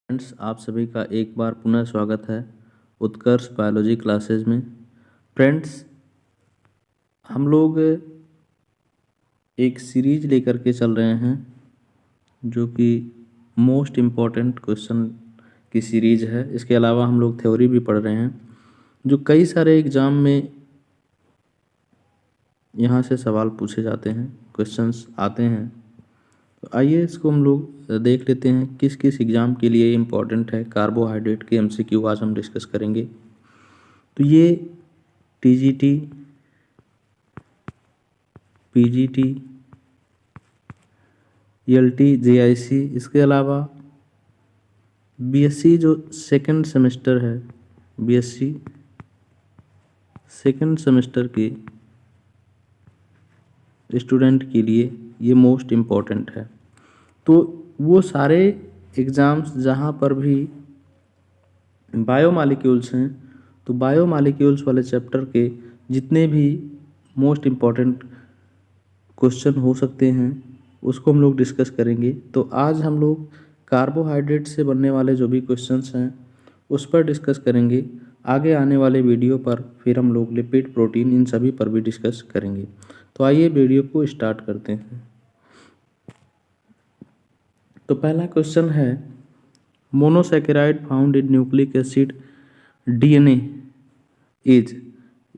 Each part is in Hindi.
फ्रेंड्स, आप सभी का एक बार पुनः स्वागत है उत्कर्ष बायोलॉजी क्लासेस में। फ्रेंड्स, हम लोग एक सीरीज लेकर के चल रहे हैं जो कि मोस्ट इम्पॉर्टेंट क्वेश्चन की सीरीज है। इसके अलावा हम लोग थ्योरी भी पढ़ रहे हैं जो कई सारे एग्ज़ाम में यहाँ से सवाल पूछे जाते हैं, क्वेश्चंस आते हैं। तो आइए इसको हम लोग देख लेते हैं किस किस एग्ज़ाम के लिए इम्पोर्टेंट है। कार्बोहाइड्रेट के एमसीक्यू आज हम डिस्कस करेंगे। तो ये टीजीटी, पीजीटी, ईएलटी, जेआईसी, इसके अलावा बीएससी जो सेकंड सेमेस्टर है, बीएससी सेकंड सेमेस्टर के स्टूडेंट के लिए ये मोस्ट इम्पॉर्टेंट है। तो वो सारे एग्ज़ाम्स जहाँ पर भी बायोमॉलिक्यूल्स हैं, तो बायोमॉलिक्यूल्स वाले चैप्टर के जितने भी मोस्ट इम्पॉर्टेंट क्वेश्चन हो सकते हैं उसको हम लोग डिस्कस करेंगे। तो आज हम लोग कार्बोहाइड्रेट से बनने वाले जो भी क्वेश्चंस हैं उस पर डिस्कस करेंगे। आगे आने वाले वीडियो पर फिर हम लोग लिपिड, प्रोटीन, इन सभी पर भी डिस्कस करेंगे। तो आइए वीडियो को स्टार्ट करते हैं। तो पहला क्वेश्चन है, monosaccharide found in nucleic acid DNA is.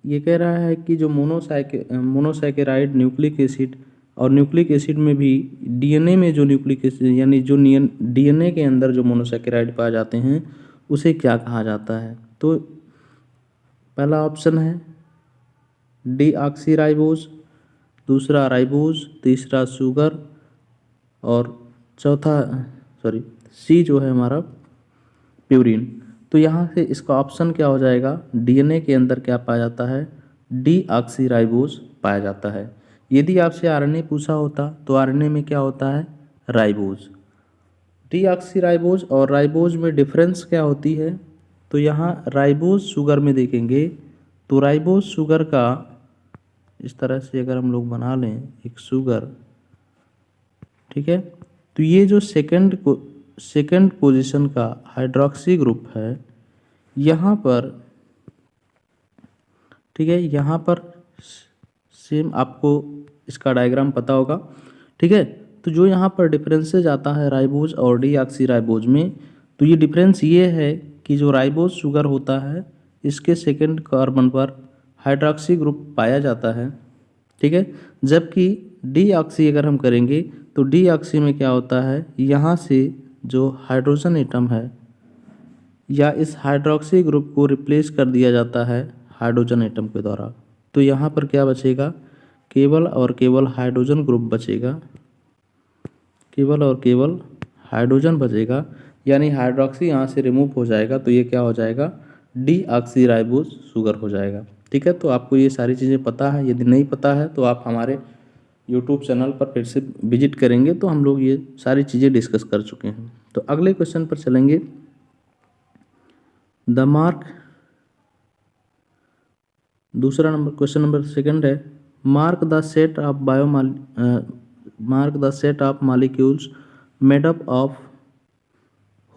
ये कह रहा है कि जो मोनोसैकेराइड न्यूक्लिक एसिड और न्यूक्लिक एसिड में भी डीएनए में जो न्यूक्लिक एसिड यानी जो डीएनए के अंदर जो मोनोसैकेराइड पाए जाते हैं उसे क्या कहा जाता है। तो पहला ऑप्शन है डीऑक्सीराइबोज, दूसरा राइबोज, तीसरा शुगर और चौथा सी जो है हमारा प्यूरिन। तो यहाँ से इसका ऑप्शन क्या हो जाएगा, डीएनए के अंदर क्या पाया जाता है, डीऑक्सीराइबोज पाया जाता है। यदि आपसे आरएनए पूछा होता तो आरएनए में क्या होता है, राइबोज। डीऑक्सीराइबोज और राइबोज में डिफरेंस क्या होती है, तो यहाँ राइबोज शुगर में देखेंगे तो राइबोज शुगर का इस तरह से अगर हम लोग बना लें एक शुगर, ठीक है, तो ये जो सेकंड पोजीशन का हाइड्रोक्सी ग्रुप है यहाँ पर, ठीक है, यहाँ पर सेम आपको इसका डायग्राम पता होगा, ठीक है। तो जो यहाँ पर डिफरेंसेज आता है राइबोज और डीऑक्सीराइबोज में, तो ये डिफरेंस ये है कि जो राइबोज शुगर होता है इसके सेकंड कार्बन पर हाइड्रोक्सी ग्रुप पाया जाता है, ठीक है। जबकि डीऑक्सी अगर हम करेंगे तो डीऑक्सी में क्या होता है, यहाँ से जो हाइड्रोजन एटम है या इस हाइड्रोक्सी ग्रुप को रिप्लेस कर दिया जाता है हाइड्रोजन एटम के द्वारा। तो यहाँ पर क्या बचेगा, केवल और केवल हाइड्रोजन ग्रुप बचेगा, केवल और केवल हाइड्रोजन बचेगा, यानी हाइड्रोक्सी यहाँ से रिमूव हो जाएगा। तो ये क्या हो जाएगा, डीऑक्सीराइबोज शुगर हो जाएगा, ठीक है। तो आपको ये सारी चीज़ें पता है। यदि नहीं पता है तो आप हमारे यूट्यूब चैनल पर फिर से विजिट करेंगे तो हम लोग ये सारी चीज़ें डिस्कस कर चुके हैं। तो अगले क्वेश्चन पर चलेंगे। द मार्क, दूसरा नंबर क्वेश्चन नंबर सेकंड है, mark the set of molecules made up of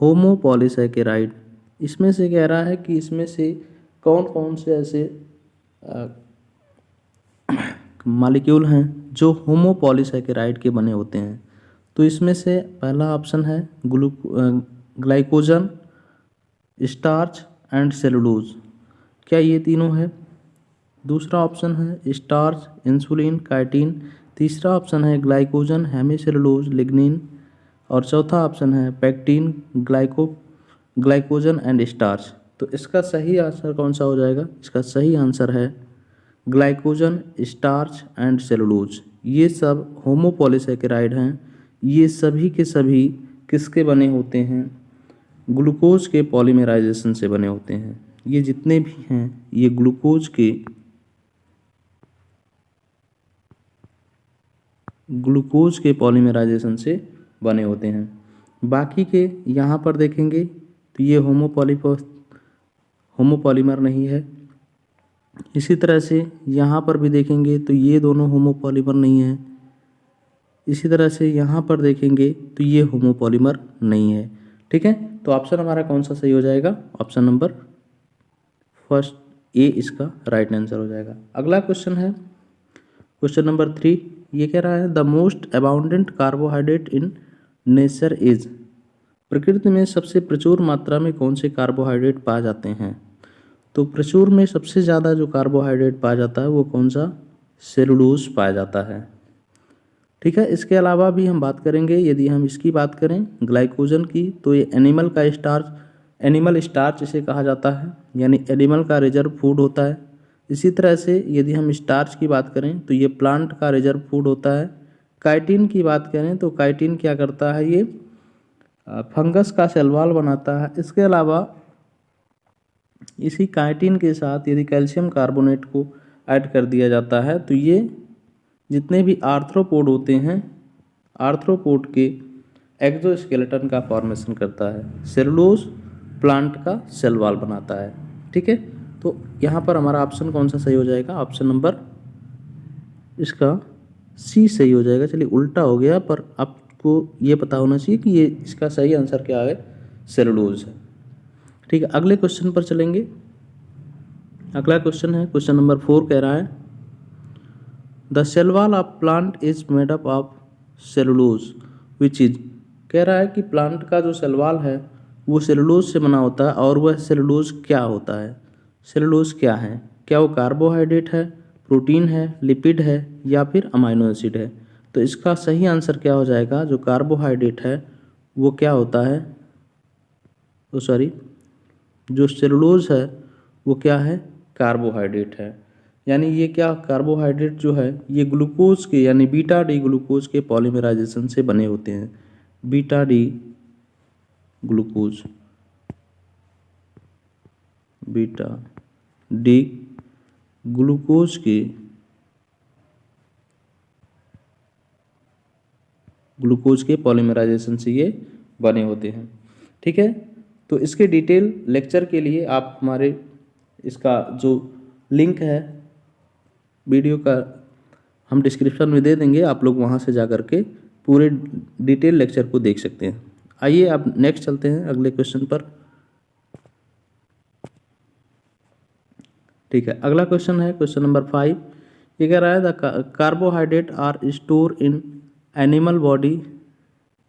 homopolysaccharide. इसमें से कह रहा है कि इसमें से कौन कौन से ऐसे मॉलिक्यूल हैं जो होमोपॉलीसैकेराइड के बने होते हैं। तो इसमें से पहला ऑप्शन है ग्लाइकोजन, स्टार्च एंड सेलुलोज। क्या ये तीनों है? दूसरा ऑप्शन है स्टार्च, इंसुलिन, काइटिन। तीसरा ऑप्शन है ग्लाइकोजन, हेमिसेलुलोज, लिग्निन। और चौथा ऑप्शन है पैक्टिन, ग्लाइकोजन एंड स्टार्च। तो इसका सही आंसर कौन सा हो जाएगा? इसका सही आंसर है ग्लाइकोजन, स्टार्च एंड सेलुलोज। ये सब होमोपॉलीसैकेराइड हैं। ये सभी के सभी किसके बने होते हैं? ग्लूकोज के पॉलीमराइजेशन से बने होते हैं। ये जितने भी हैं ये ग्लूकोज के पॉलीमराइजेशन से बने होते हैं। बाकी के यहाँ पर देखेंगे तो ये होमोपॉलीमर नहीं है। इसी तरह से यहाँ पर भी देखेंगे तो ये दोनों होमोपॉलीमर नहीं है। इसी तरह से यहाँ पर देखेंगे तो ये होमोपॉलीमर नहीं है, ठीक है। तो ऑप्शन हमारा कौन सा सही हो जाएगा? ऑप्शन नंबर फर्स्ट ए इसका राइट आंसर हो जाएगा। अगला क्वेश्चन है क्वेश्चन नंबर 3। ये कह रहा है the most abundant carbohydrate in nature is, प्रकृति में सबसे प्रचुर मात्रा में कौन से कार्बोहाइड्रेट पाए जाते हैं? तो प्रचुर में सबसे ज़्यादा जो कार्बोहाइड्रेट पाया जाता है वो कौन सा? सेलुलोज पाया जाता है। ठीक है, इसके अलावा भी हम बात करेंगे, यदि हम इसकी बात करें ग्लाइकोजन की, तो ये एनिमल स्टार्च इसे कहा जाता है, यानी एनिमल का रिजर्व फूड होता है। इसी तरह से यदि हम स्टार्च की बात करें तो ये प्लांट का रिजर्व फूड होता है। काइटिन की बात करें तो काइटिन क्या करता है? ये फंगस का सेल वॉल बनाता है। इसके अलावा इसी काइटिन के साथ यदि कैल्शियम कार्बोनेट को ऐड कर दिया जाता है तो ये जितने भी आर्थ्रोपोड होते हैं, आर्थ्रोपोड के एक्सोस्केलेटन का फॉर्मेशन करता है। सेलुलोज प्लांट का सेल वॉल बनाता है। ठीक है, तो यहाँ पर हमारा ऑप्शन कौन सा सही हो जाएगा? ऑप्शन नंबर इसका सी सही हो जाएगा। चलिए उल्टा हो गया, पर आपको ये पता होना चाहिए कि ये इसका सही आंसर क्या है? सेलुलोज है। ठीक है, अगले क्वेश्चन पर चलेंगे। अगला क्वेश्चन है क्वेश्चन नंबर 4। कह रहा है the cell wall of plant is made up of cellulose which is, कह रहा है कि प्लांट का जो सेल वॉल है वो सेलुलोज से बना होता है। और वह सेलुलोज क्या होता है? सेलुलोज क्या है? क्या वो कार्बोहाइड्रेट है, प्रोटीन है, लिपिड है या फिर अमाइनो एसिड है? तो इसका सही आंसर क्या हो जाएगा? जो कार्बोहाइड्रेट है वो क्या होता है? जो सेलुलोज है वो क्या है? कार्बोहाइड्रेट है। यानी ये क्या कार्बोहाइड्रेट जो है ये ग्लूकोज के यानी बीटा डी ग्लूकोज के पॉलीमराइजेशन से बने होते हैं। Beta D glucose, beta D glucose के पॉलीमराइजेशन से ये बने होते हैं। ठीक है, तो इसके डिटेल लेक्चर के लिए आप हमारे इसका जो लिंक है वीडियो का हम डिस्क्रिप्शन में दे देंगे, आप लोग वहाँ से जा कर के पूरे डिटेल लेक्चर को देख सकते हैं। आइए अब नेक्स्ट चलते हैं अगले क्वेश्चन पर। ठीक है, अगला क्वेश्चन है क्वेश्चन नंबर 5। ये कह रहा है the carbohydrate are store in animal body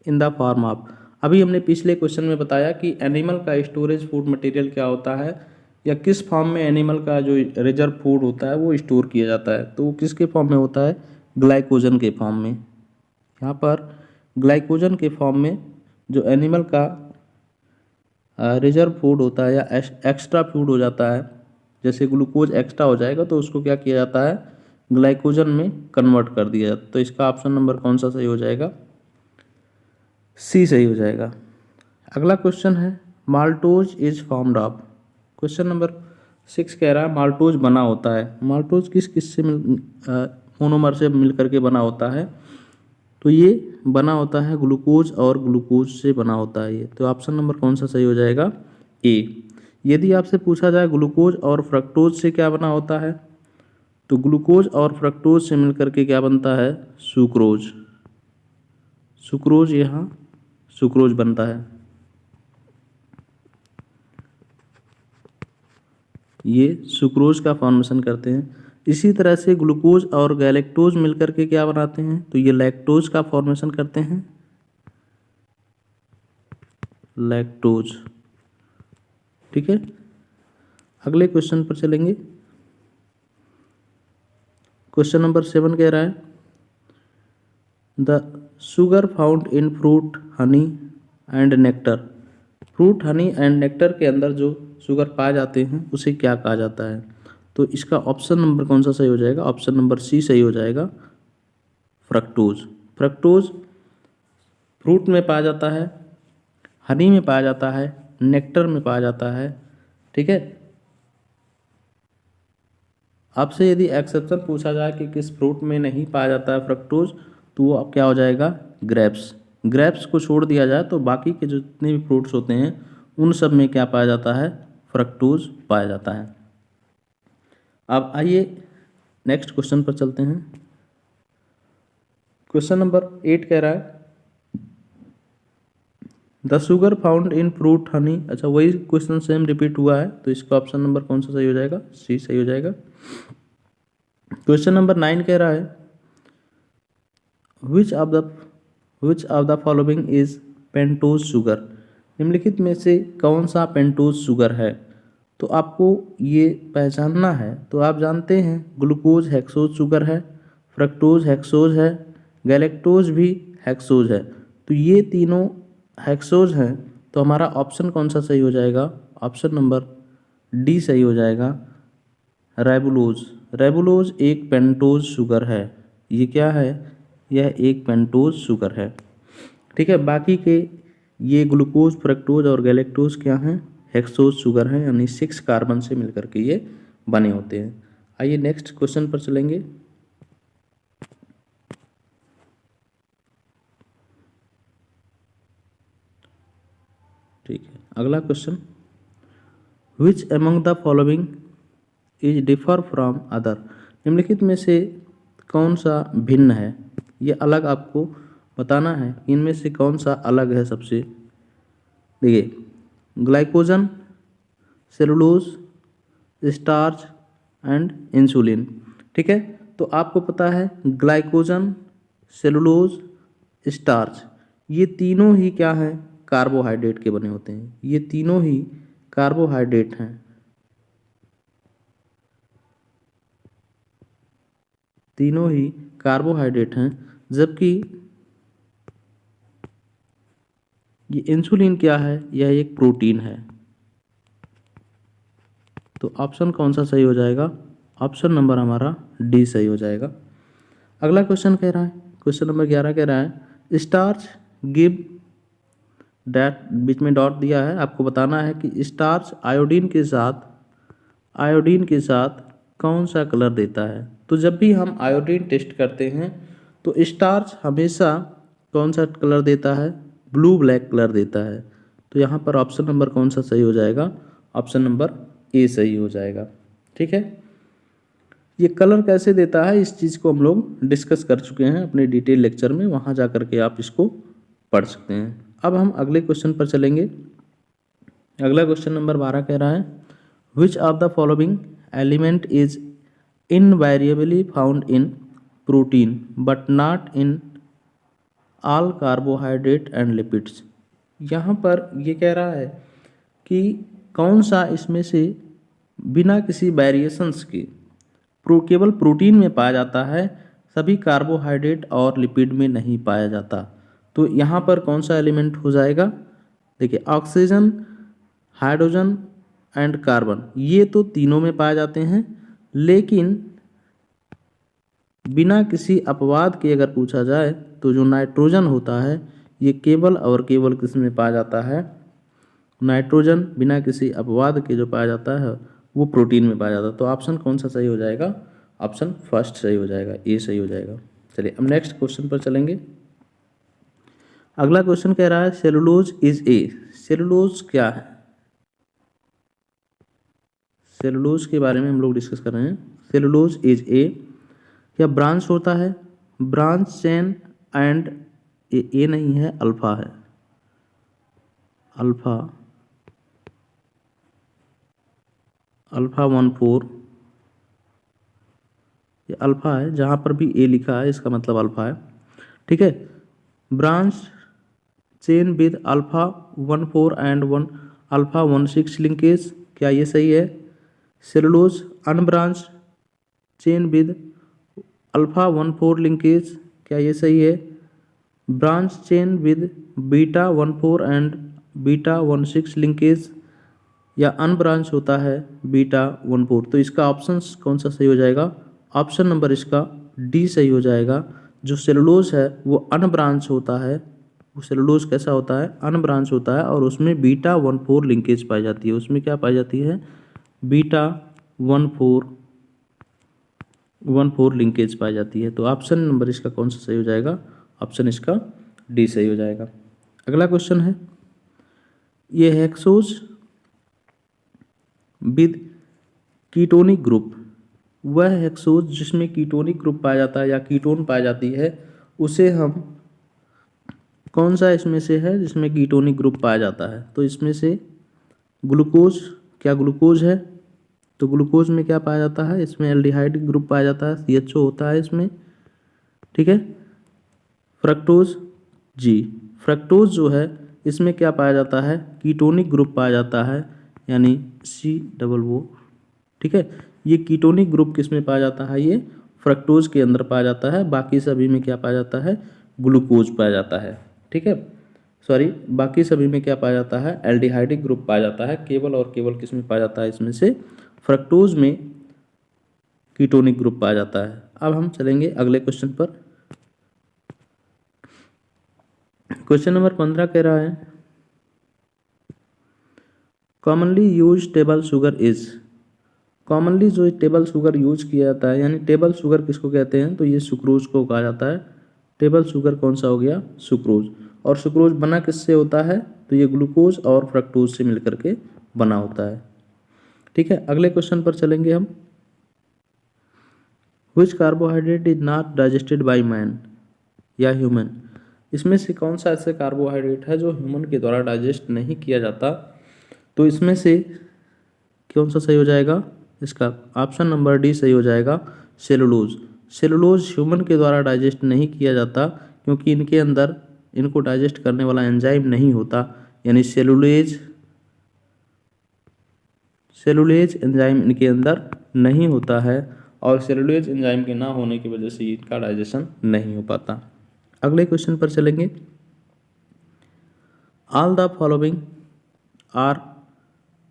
in the form of, अभी हमने पिछले क्वेश्चन में बताया कि एनिमल का स्टोरेज फूड मटेरियल क्या होता है या किस फॉर्म में एनिमल का जो रिजर्व फूड होता है वो स्टोर किया जाता है। तो वो किसके फॉर्म में होता है? ग्लाइकोजन के फॉर्म में। यहाँ पर ग्लाइकोजन के फॉर्म में जो एनिमल का रिजर्व फूड होता है या एक्स्ट्रा फूड हो जाता है, जैसे ग्लूकोज एक्स्ट्रा हो जाएगा तो उसको क्या किया जाता है? ग्लाइकोजन में कन्वर्ट कर दिया जाता है। तो इसका ऑप्शन नंबर कौन सा सही हो जाएगा? सी सही हो जाएगा। अगला क्वेश्चन है maltose is formed of, question number 6 कह रहा है माल्टोज बना होता है। माल्टोज किस से मोनोमर से मिल करके बना होता है? तो ये बना होता है ग्लूकोज और ग्लूकोज से बना होता है ये। तो ऑप्शन नंबर कौन सा सही हो जाएगा? ए। यदि आपसे पूछा जाए ग्लूकोज और फ्रक्टोज से क्या बना होता है, तो ग्लूकोज और फ्रक्टोज से मिलकर के क्या बनता है? सुक्रोज। सुक्रोज, यहाँ सुक्रोज बनता है। ये सुक्रोज का फॉर्मेशन करते हैं। इसी तरह से ग्लूकोज और गैलेक्टोज मिलकर के क्या बनाते हैं? तो ये लैक्टोज का फॉर्मेशन करते हैं, लैक्टोज। ठीक है, अगले क्वेश्चन पर चलेंगे। क्वेश्चन नंबर 7 कह रहा है the sugar found in fruit, honey and nectar, fruit, honey and nectar के अंदर जो शुगर पाए जाते हैं उसे क्या कहा जाता है? तो इसका ऑप्शन नंबर कौन सा सही हो जाएगा? ऑप्शन नंबर सी सही हो जाएगा, फ्रक्टोज। फ्रक्टोज फ्रूट में पाया जाता है, हनी में पाया जाता है, नेक्टर में पाया जाता है। ठीक है, आपसे यदि एक्सेप्शन पूछा जाए कि किस फ्रूट में नहीं पाया जाता है फ्रक्टोज, तो वो अब क्या हो जाएगा? ग्रेप्स। ग्रेप्स को छोड़ दिया जाए तो बाकी के जितने भी फ्रूट्स होते हैं उन सब में क्या पाया जाता है? फ्रक्टोज पाया जाता है। अब आइए नेक्स्ट क्वेश्चन पर चलते हैं। क्वेश्चन नंबर 8 कह रहा है the sugar found in fruit Honey, अच्छा वही क्वेश्चन सेम रिपीट हुआ है, तो इसका ऑप्शन नंबर कौन सा सही हो जाएगा? सी सही हो जाएगा। क्वेश्चन नंबर 9 कह रहा है विच of the following is pentose sugar, निम्नलिखित में से कौन सा पेंटोज शुगर है? तो आपको ये पहचानना है। तो आप जानते हैं ग्लूकोज हेक्सोज शुगर है, फ्रक्टोज हेक्सोज है, गैलेक्टोज भी हेक्सोज है। तो ये तीनों हेक्सोज हैं, तो हमारा ऑप्शन कौन सा सही हो जाएगा? ऑप्शन नंबर डी सही हो जाएगा, राइबुलोज। राइबुलोज एक पेंटोज शुगर है। ये क्या है? यह एक पेंटोज शुगर है। ठीक है, बाकी के ये ग्लूकोज, फ्रक्टोज और गैलेक्टोज क्या हैं? हेक्सोज शुगर हैं, यानी 6 कार्बन से मिलकर के ये बने होते हैं। आइए नेक्स्ट क्वेश्चन पर चलेंगे। ठीक है, अगला question, which among the following is differ from other, निम्नलिखित में से कौन सा भिन्न है? ये अलग आपको बताना है, इनमें से कौन सा अलग है सबसे। देखिए, glycogen, cellulose, starch and insulin. ठीक है, तो आपको पता है ग्लाइकोजन, सेलुलोज, स्टार्च, ये तीनों ही क्या हैं? कार्बोहाइड्रेट के बने होते हैं। ये तीनों ही कार्बोहाइड्रेट हैं। तीनों ही कार्बोहाइड्रेट हैं, जबकि ये इंसुलिन क्या है? यह एक प्रोटीन है। तो ऑप्शन कौन सा सही हो जाएगा? ऑप्शन नंबर हमारा डी सही हो जाएगा। अगला क्वेश्चन कह रहा है, क्वेश्चन नंबर 11 कह रहा है स्टार्च गिव डैट, बीच में डॉट दिया है, आपको बताना है कि स्टार्च आयोडीन के साथ कौन सा कलर देता है। तो जब भी हम आयोडीन टेस्ट करते हैं तो स्टार्च हमेशा कौन सा कलर देता है? ब्लू ब्लैक कलर देता है। तो यहाँ पर ऑप्शन नंबर कौन सा सही हो जाएगा? ऑप्शन नंबर ए सही हो जाएगा। ठीक है, ये कलर कैसे देता है इस चीज़ को हम लोग डिस्कस कर चुके हैं अपने डिटेल लेक्चर में, वहाँ जा कर के आप इसको पढ़ सकते हैं। अब हम अगले क्वेश्चन पर चलेंगे। अगला क्वेश्चन नंबर 12 कह रहा है विच of the following element is invariably found in protein but not in all carbohydrate and lipids. यहाँ पर ये कह रहा है कि कौन सा इसमें से बिना किसी वेरिएशंस के केवल प्रोटीन में पाया जाता है, सभी कार्बोहाइड्रेट और लिपिड में नहीं पाया जाता। तो यहाँ पर कौन सा एलिमेंट हो जाएगा? देखिए, ऑक्सीजन, हाइड्रोजन एंड कार्बन, ये तो तीनों में पाए जाते हैं, लेकिन बिना किसी अपवाद के अगर पूछा जाए तो जो नाइट्रोजन होता है ये केवल और केवल किस में पाया जाता है? नाइट्रोजन बिना किसी अपवाद के जो पाया जाता है वो प्रोटीन में पाया जाता है। तो ऑप्शन कौन सा सही हो जाएगा? ऑप्शन फर्स्ट सही हो जाएगा, ए सही हो जाएगा। चलिए अब नेक्स्ट क्वेश्चन पर चलेंगे। अगला क्वेश्चन कह रहा है सेलुलोज इज ए, सेलुलोज क्या है? सेलुलोज के बारे में हम लोग डिस्कस कर रहे हैं। सेलुलोज इज ए, क्या ब्रांच होता है? ब्रांच चेन एंड ए नहीं है, अल्फा है, अल्फा 14, ये अल्फा है, जहाँ पर भी ए लिखा है इसका मतलब अल्फा है। ठीक है, branch chain with alpha 14 and 1 alpha 16 linkage, क्या ये सही है? Cellulose unbranch chain with alpha 14 linkage, क्या ये सही है? Branch chain with beta 14 and beta 16 linkage, या अनब्रांच होता है बीटा 14। तो इसका ऑप्शन कौन सा सही हो जाएगा? ऑप्शन नंबर इसका डी सही हो जाएगा। जो सेलुलोज है वो अनब्रांच होता है, वो सेलुलोज कैसा होता है? अनब्रांच होता है, और उसमें बीटा 14 लिंकेज पाई जाती है। उसमें क्या पाई जाती है? बीटा 14 लिंकेज पाई जाती है। तो ऑप्शन नंबर इसका कौन सा सही हो जाएगा? ऑप्शन इसका डी सही हो जाएगा। अगला क्वेश्चन है, ये हेक्सोज विद कीटोनिक ग्रुप, वह हेक्सोज जिसमें कीटोनिक ग्रुप पाया जाता है या कीटोन पाई जाती है, उसे हम कौन सा इसमें से है जिसमें कीटोनिक ग्रुप पाया जाता है? तो इसमें से ग्लूकोज, क्या ग्लूकोज है? तो ग्लूकोज में क्या पाया जाता है? इसमें एल्डिहाइड ग्रुप पाया जाता है, CHO होता है इसमें, ठीक है। फ्रक्टोज, जी, फ्रक्टोज जो है इसमें क्या पाया जाता है? कीटोनिक ग्रुप पाया जाता है, यानी COO, ठीक है। ये कीटोनिक ग्रुप किस में पाया जाता है? ये फ्रक्टोज के अंदर पाया जाता है। बाकी सभी में क्या पाया जाता है? ग्लूकोज पाया जाता है, ठीक है। सॉरी, बाकी सभी में क्या पाया जाता है? एल्डिहाइडिक ग्रुप पाया जाता है। केवल और केवल किस में पाया जाता है? इसमें से फ्रक्टोज में कीटोनिक ग्रुप पाया जाता है। अब हम चलेंगे अगले क्वेश्चन पर। क्वेश्चन नंबर 15 कह रहा है commonly use table sugar is. Commonly जो टेबल शुगर यूज किया जाता है, यानी टेबल शुगर किसको कहते हैं? तो ये सुक्रोज को कहा जाता है। टेबल शुगर कौन सा हो गया? सुक्रोज। और सुक्रोज बना किससे होता है? तो ये ग्लूकोज और फ्रक्टोज से मिलकर के बना होता है, ठीक है। अगले क्वेश्चन पर चलेंगे हम। Which carbohydrate is not digested by man या ह्यूमन। इसमें से कौन सा ऐसे कार्बोहाइड्रेट है जो ह्यूमन के द्वारा डाइजेस्ट नहीं किया जाता? तो इसमें से कौन सा सही हो जाएगा? इसका ऑप्शन नंबर डी सही हो जाएगा, सेलुलोज। सेलुलोज ह्यूमन के द्वारा डाइजेस्ट नहीं किया जाता क्योंकि इनके अंदर इनको डाइजेस्ट करने वाला एंजाइम नहीं होता, यानी सेलुलेज एंजाइम इनके अंदर नहीं होता है, और सेलुलेज एंजाइम के ना होने की वजह से इनका डाइजेशन नहीं हो पाता। अगले क्वेश्चन पर चलेंगे। All the following are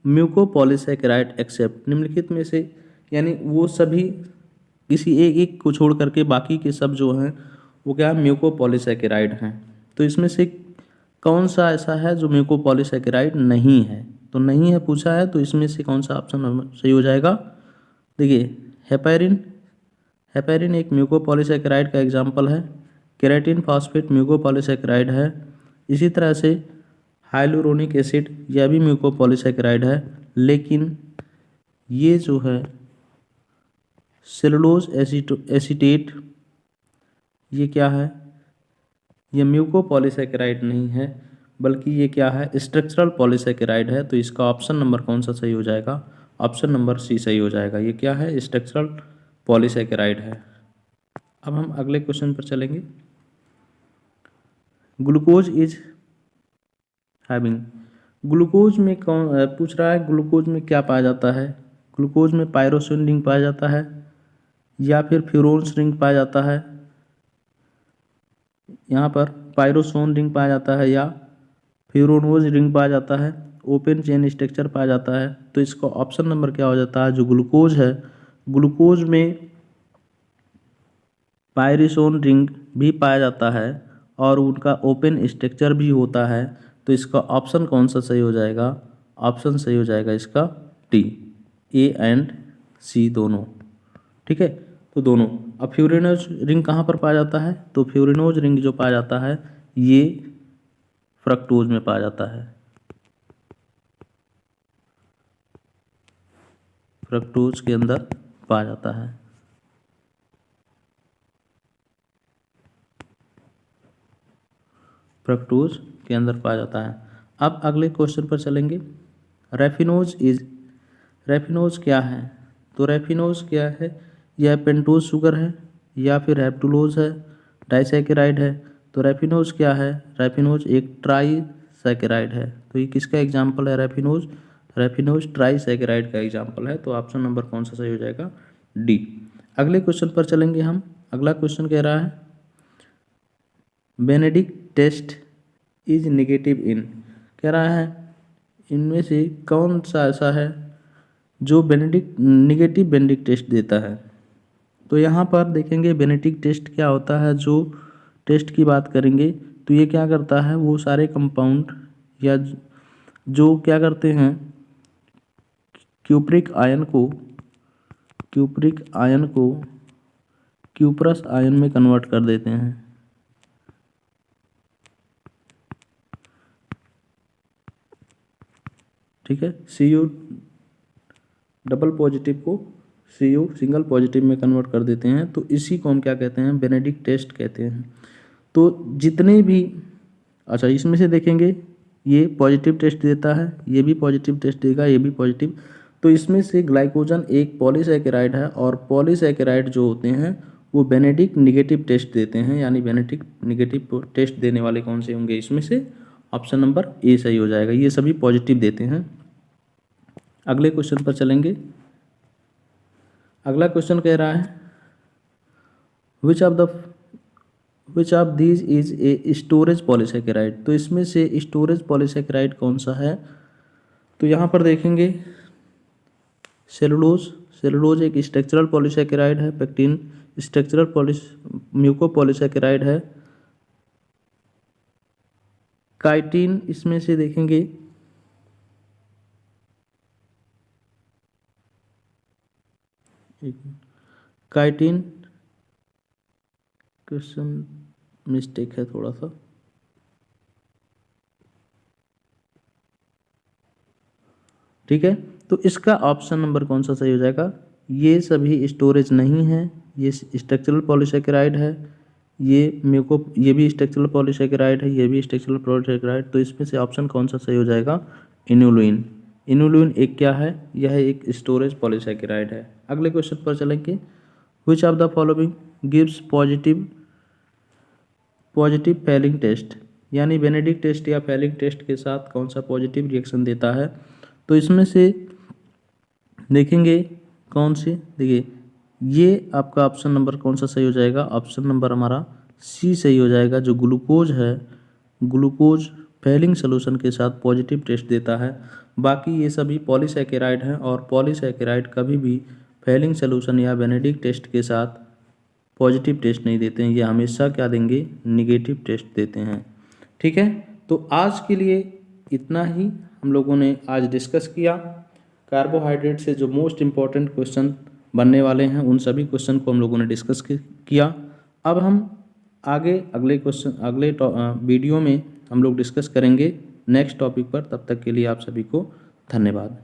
mucopolysaccharide except. निम्नलिखित में से, यानी वो सभी किसी एक को छोड़ करके बाकी के सब जो हैं वो क्या है? म्यूकोपॉलीसैकेराइड हैं। तो इसमें से कौन सा ऐसा है जो म्यूकोपॉलीसैकेराइड नहीं है? तो नहीं है पूछा है, तो इसमें से कौन सा ऑप्शन सही हो जाएगा? देखिए, हेपेरिन एक म्यूकोपॉलीसैकेराइड का एग्जाम्पल है। केराटिन फॉस्फेट म्यूकोपॉलीसैकेराइड है। इसी तरह से हाइलुरोनिक एसिड, यह भी म्यूकोपॉलीसैकेराइड है। लेकिन ये जो है सेलुलोज एसीटेट, ये क्या है? ये म्यूकोपॉलीसैकेराइड नहीं है, बल्कि ये क्या है? स्ट्रक्चरल पॉलीसैकेराइड है। तो इसका ऑप्शन नंबर कौन सा सही हो जाएगा? ऑप्शन नंबर सी सही हो जाएगा। ये क्या है? स्ट्रक्चरल पॉलीसैकेराइड है। अब हम अगले क्वेश्चन पर चलेंगे। Glucose is having. ग्लूकोज में कौन पूछ रहा है? ग्लूकोज में क्या पाया जाता है? ग्लूकोज में पायरोसिन रिंग पाया जाता है, या फिर फ्यूरोन्स रिंग पाया जाता है, यहाँ पर पायरोसोन रिंग पाया जाता है, या फ्यूरोनोज रिंग पाया जाता है, ओपन चेन स्ट्रक्चर पाया जाता है। तो इसका ऑप्शन नंबर क्या हो जाता है? जो ग्लूकोज है, ग्लूकोज में पायरोसोन रिंग भी पाया जाता है और उनका ओपन स्ट्रक्चर भी होता है। तो इसका ऑप्शन कौन सा सही हो जाएगा? ऑप्शन सही हो जाएगा इसका डी, ए एंड सी दोनों, ठीक है। तो दोनों। अब फ्यूरिनोज रिंग कहाँ पर पाया जाता है? तो फ्यूरिनोज रिंग जो पाया जाता है ये फ्रक्टोज में पाया जाता है। फ्रक्टोज के अंदर पाया जाता है। फ्रक्टोज के अंदर पाया जाता है। अब अगले क्वेश्चन पर चलेंगे। रैफिनोज क्या है? तो रैफिनोज क्या है? यह पेंटोज शुगर है, या फिर हैप्टुलोज है, डाइसैकेराइड है। तो रैफिनोज क्या है? रैफिनोज एक ट्राईसैकेराइड है। तो ये किसका एग्जाम्पल है? रैफिनोज ट्राईसैकेराइड का एग्जाम्पल है। तो ऑप्शन नंबर कौन सा सही हो जाएगा? डी। अगले क्वेश्चन पर चलेंगे हम। अगला क्वेश्चन कह रहा है Benedict test is negative in. कह रहा है इनमें से कौन सा ऐसा है जो नेगेटिव बेनेडिक्ट टेस्ट देता है? तो यहाँ पर देखेंगे बेनेडिक्ट टेस्ट क्या होता है। जो टेस्ट की बात करेंगे तो ये क्या करता है? वो सारे कंपाउंड या जो क्या करते हैं, क्यूप्रिक आयन को क्यूप्रस आयन में कन्वर्ट कर देते हैं, ठीक है। Cu डबल पॉजिटिव को Cu सिंगल पॉजिटिव में कन्वर्ट कर देते हैं। तो इसी को हम क्या कहते हैं? बेनेडिक्ट टेस्ट कहते हैं। तो जितने भी अच्छा, इसमें से देखेंगे ये पॉजिटिव टेस्ट देता है, ये भी पॉजिटिव टेस्ट देगा, ये भी पॉजिटिव। तो इसमें से ग्लाइकोजन एक पॉलीसैकेराइड है और पॉलीसैकेराइड जो होते हैं वो बेनेडिक्ट निगेटिव टेस्ट देते हैं, यानी बेनेडिक्ट निगेटिव टेस्ट देने वाले कौन से होंगे, इसमें से ऑप्शन नंबर ए सही हो जाएगा। ये सभी पॉजिटिव देते हैं। अगले क्वेश्चन पर चलेंगे। अगला क्वेश्चन कह रहा है which of these is a storage polysaccharide. तो इसमें से स्टोरेज पॉलीसैकेराइड कौन सा है, तो यहाँ पर देखेंगे सेलुलोज एक स्ट्रक्चरल पॉलीसैकेराइड है, पेक्टिन स्ट्रक्चरल म्यूकोपॉलीसैकेराइड है, काइटिन इसमें से देखेंगे काइटिन, क्वेश्चन मिस्टेक है थोड़ा सा, ठीक है। तो इसका ऑप्शन नंबर कौन सा सही हो जाएगा, ये सभी स्टोरेज नहीं है, ये स्ट्रक्चरल पॉलीसैकेराइड है, ये भी स्ट्रक्चरल पॉलीसैकेराइड है, ये भी स्ट्रक्चरल पॉलीसैकेराइड। तो इसमें से ऑप्शन कौन सा सही हो जाएगा, इनुलिन। इनुलिन एक क्या है, यह एक स्टोरेज पॉलीसैकेराइड है। अगले क्वेश्चन पर चलेंगे। Which of the following gives positive Fehling test, यानी बेनेडिक्ट टेस्ट या फैलिंग टेस्ट के साथ कौन सा पॉजिटिव रिएक्शन देता है। तो इसमें से देखेंगे कौन सी, देखिए ये आपका ऑप्शन नंबर कौन सा सही हो जाएगा, ऑप्शन नंबर हमारा सी सही हो जाएगा। जो ग्लूकोज है, ग्लूकोज फैलिंग सोल्यूशन के साथ पॉजिटिव टेस्ट देता है। बाकी ये सभी पॉलीसैकेराइड हैं और पॉलीसैकेराइड कभी भी फैलिंग सोल्यूशन या बेनेडिक्ट टेस्ट के साथ पॉजिटिव टेस्ट नहीं देते हैं, ये हमेशा क्या देंगे, निगेटिव टेस्ट देते हैं। ठीक है, तो आज के लिए इतना ही हम लोगों ने आज डिस्कस किया। कार्बोहाइड्रेट से जो मोस्ट इम्पॉर्टेंट क्वेश्चन बनने वाले हैं उन सभी क्वेश्चन को हम लोगों ने डिस्कस किया। अब हम आगे अगले वीडियो में हम लोग डिस्कस करेंगे नेक्स्ट टॉपिक पर। तब तक के लिए आप सभी को धन्यवाद।